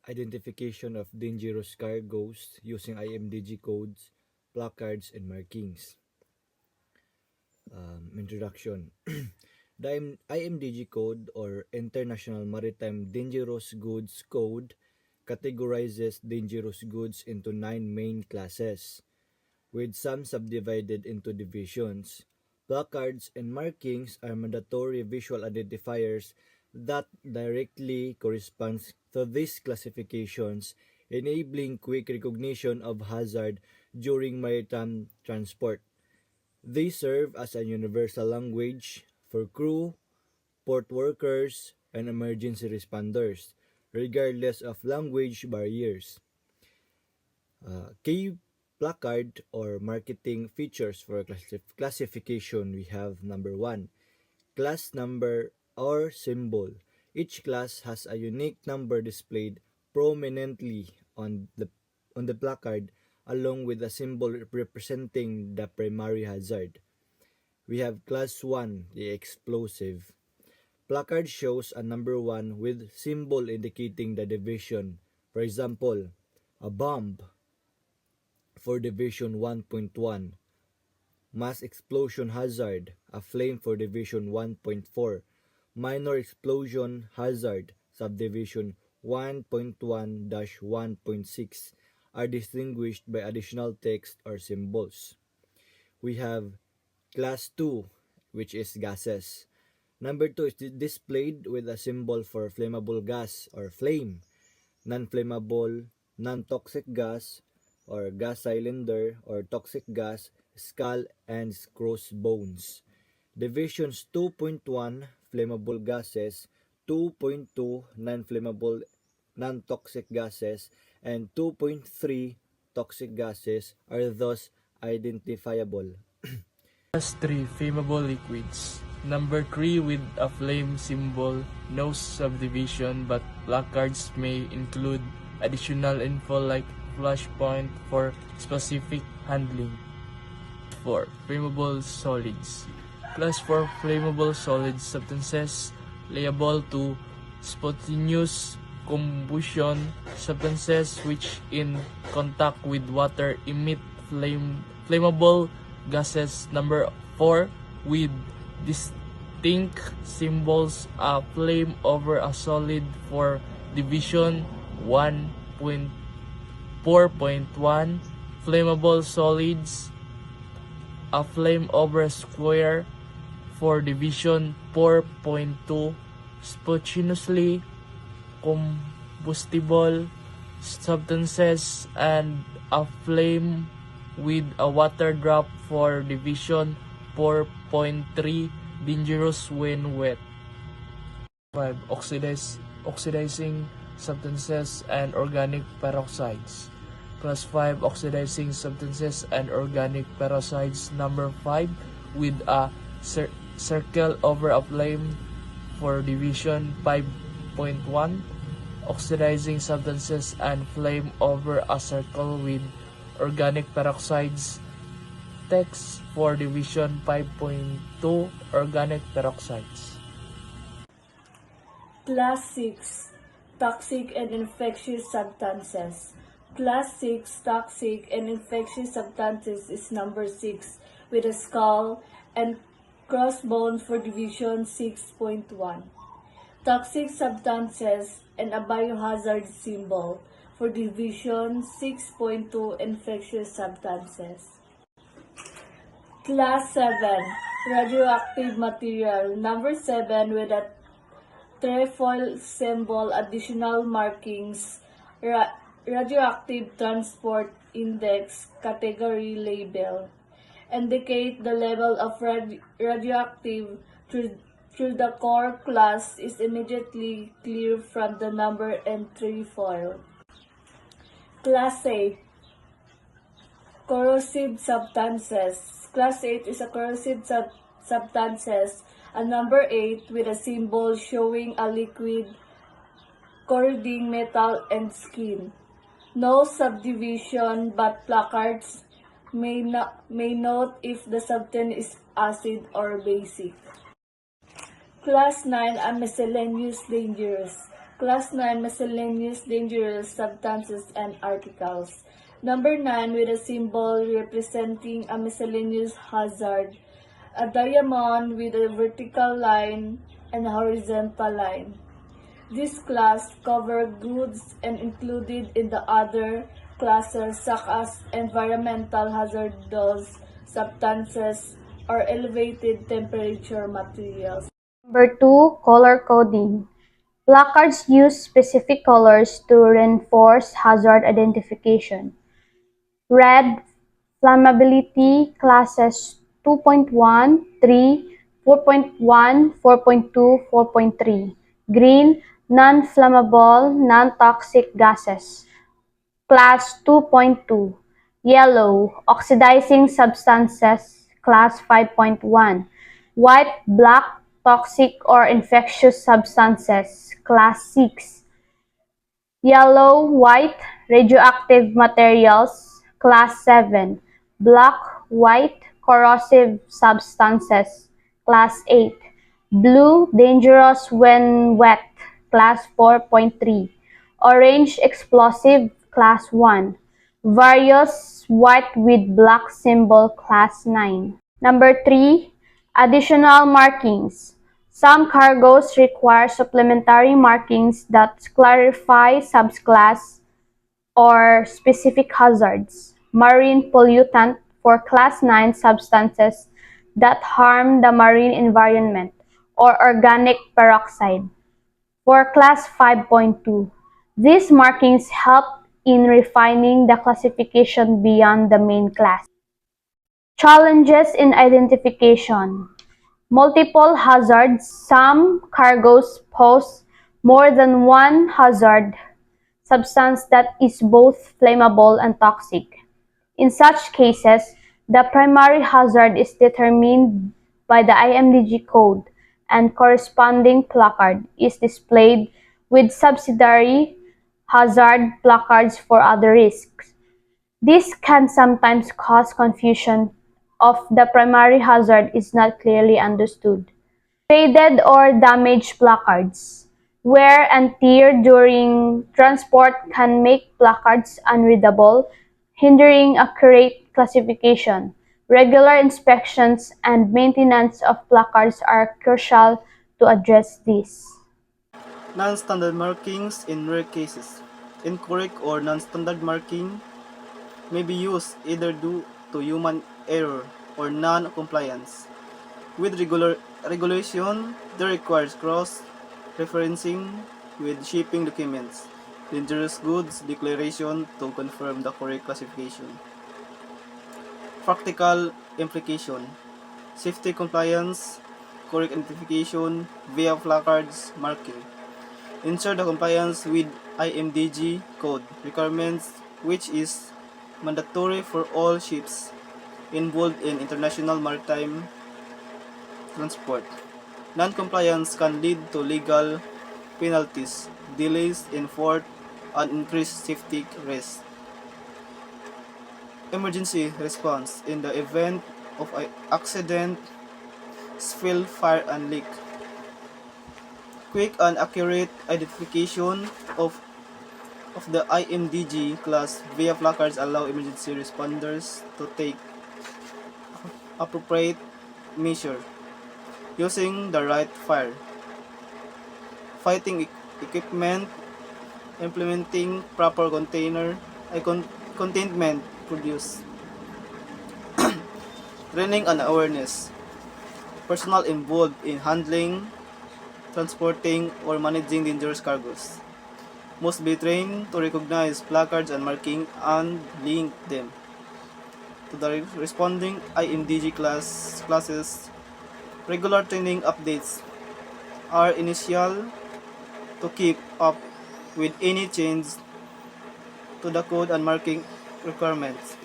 identification of dangerous cargoes using IMDG codes, placards, and markings. Introduction. The IMDG code, or International Maritime Dangerous Goods Code, categorizes dangerous goods into 9 main classes, with some subdivided into divisions. Placards and markings are mandatory visual identifiers that directly corresponds to these classifications, enabling quick recognition of hazard during maritime transport. They serve as a universal language for crew, port workers, and emergency responders, regardless of language barriers. Key placard or marketing features for classification, we have number 1, class number or symbol. Each class has a unique number displayed prominently on the placard along with a symbol representing the primary hazard. We have class 1, the explosive. Placard shows a number 1 with symbol indicating the division. For example, a bomb for division 1.1, mass explosion hazard, a flame for division 1.4, minor explosion hazard, subdivision 1.1-1.6 are distinguished by additional text or symbols. We have class 2, which is gases. Number 2 is displayed with a symbol for flammable gas or flame, non-flammable, non-toxic gas or gas cylinder or toxic gas, skull and crossbones. Divisions 2.1 flammable gases, 2.2 non-flammable non-toxic gases, and 2.3 toxic gases are thus identifiable. Class 3 flammable liquids. Number 3 with a flame symbol, no subdivision, but placards may include additional info like flashpoint for specific handling. 4. Flammable solids. Class 4 flammable solid substances liable to spontaneous combustion. Substances which in contact with water emit flammable gases. Number 4 with distinct symbols, a flame over a solid for division 1.4.1, flammable solids, a flame over a square for division 4.2, spontaneously combustible substances, and a flame with a water drop for division 4.3, dangerous when wet. 5. Oxidizing substances and organic peroxides. Class 5 oxidizing substances and organic peroxides. Number 5 with a circle over a flame for division 5.1, oxidizing substances and flame over a circle with organic peroxides. Text for division 5.2, organic peroxides. Class 6 Toxic and infectious substances. Class 6 toxic and infectious substances is number 6 with a skull and crossbones for division 6.1. Toxic substances and a biohazard symbol for division 6.2, infectious substances. Class 7 radioactive material. Number 7 with a trefoil symbol, additional markings, radioactive transport index, category label, indicate the level of radioactive through the core class is immediately clear from the number and trefoil. Class 8 corrosive substances. Class 8 is a corrosive substances, a number 8 with a symbol showing a liquid corroding metal and skin. No subdivision, but placards may note if the substance is acid or basic. Class 9, a miscellaneous dangerous. Class 9 Miscellaneous Dangerous Substances and Articles. Number 9 with a symbol representing a miscellaneous hazard. A diamond with a vertical line and a horizontal line. This class covered goods and included in the other classes such as environmental hazardous substances or elevated temperature materials. Number 2, color coding. Placards use specific colors to reinforce hazard identification. Red, flammability classes 2.1, 3, 4.1, 4.2, 4.3. Green, non-flammable, non-toxic gases. Class 2.2. Yellow, oxidizing substances. Class 5.1. White, black, toxic or infectious substances. Class 6. Yellow, white, radioactive materials. Class 7. Black, white, corrosive substances. Class 8. Blue, dangerous when wet. Class 4.3. Orange, explosive. Class 1. Various, white with black symbol. Class 9. Number 3. Additional markings. Some cargoes require supplementary markings that clarify subclass or specific hazards. Marine pollutant for Class 9 substances that harm the marine environment, or organic peroxide for Class 5.2. These markings help in refining the classification beyond the main class. Challenges in identification. Multiple hazards. Some cargoes pose more than one hazard substance that is both flammable and toxic. In such cases, the primary hazard is determined by the IMDG code and corresponding placard is displayed with subsidiary hazard placards for other risks. This can sometimes cause confusion if the primary hazard is not clearly understood. Faded or damaged placards. Wear and tear during transport can make placards unreadable, hindering accurate classification. Regular inspections and maintenance of placards are crucial to address this. Non-standard markings in rare cases. Incorrect or non-standard marking may be used either due to human error or non-compliance with regulation that requires cross-referencing with shipping documents, dangerous goods declaration to confirm the correct classification. Practical implication: safety compliance, correct identification via placards marking. Ensure the compliance with IMDG code requirements, which is mandatory for all ships involved in international maritime transport. Non-compliance can lead to legal penalties, delays in port, and increased safety risks. Emergency response in the event of an accident, spill, fire, and leak. Quick and accurate identification of the IMDG class via placards allow emergency responders to take appropriate measure using the right fire fighting equipment, implementing proper containment produce, training and awareness. Personnel involved in handling, transporting, or managing dangerous cargoes must be trained to recognize placards and marking and link them to the responding IMDG classes. Regular training updates are initial to keep up with any change to the code and marking requirements.